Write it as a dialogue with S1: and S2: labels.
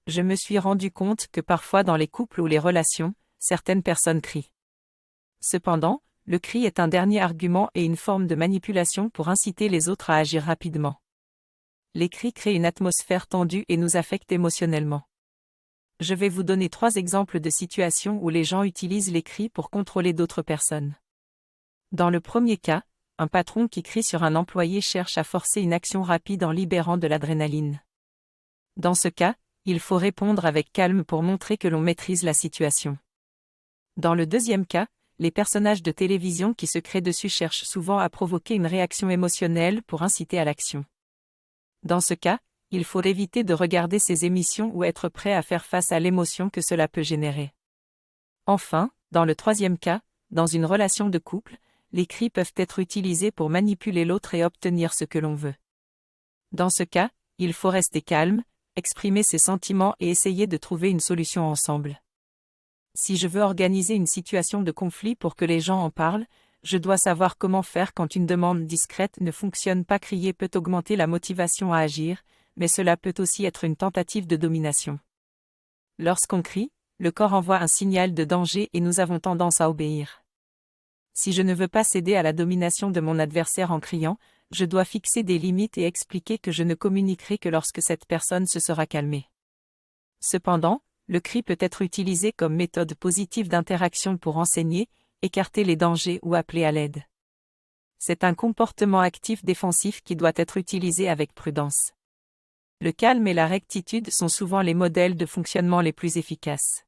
S1: Je me suis rendu compte que parfois dans les couples ou les relations, certaines personnes crient. Cependant, le cri est un dernier argument et une forme de manipulation pour inciter les autres à agir rapidement. Les cris créent une atmosphère tendue et nous affectent émotionnellement. Je vais vous donner 3 exemples de situations où les gens utilisent les cris pour contrôler d'autres personnes. Dans le premier cas, un patron qui crie sur un employé cherche à forcer une action rapide en libérant de l'adrénaline. Dans ce cas, il faut répondre avec calme pour montrer que l'on maîtrise la situation. Dans le deuxième cas, les personnages de télévision qui se créent dessus cherchent souvent à provoquer une réaction émotionnelle pour inciter à l'action. Dans ce cas, il faut éviter de regarder ces émissions ou être prêt à faire face à l'émotion que cela peut générer. Enfin, dans le troisième cas, dans une relation de couple, les cris peuvent être utilisés pour manipuler l'autre et obtenir ce que l'on veut. Dans ce cas, il faut rester calme, exprimer ses sentiments et essayer de trouver une solution ensemble. Si je veux organiser une situation de conflit pour que les gens en parlent, je dois savoir comment faire quand une demande discrète ne fonctionne pas. Crier peut augmenter la motivation à agir, mais cela peut aussi être une tentative de domination. Lorsqu'on crie, le corps envoie un signal de danger et nous avons tendance à obéir. Si je ne veux pas céder à la domination de mon adversaire en criant, je dois fixer des limites et expliquer que je ne communiquerai que lorsque cette personne se sera calmée. Cependant, le cri peut être utilisé comme méthode positive d'interaction pour enseigner, écarter les dangers ou appeler à l'aide. C'est un comportement actif défensif qui doit être utilisé avec prudence. Le calme et la rectitude sont souvent les modèles de fonctionnement les plus efficaces.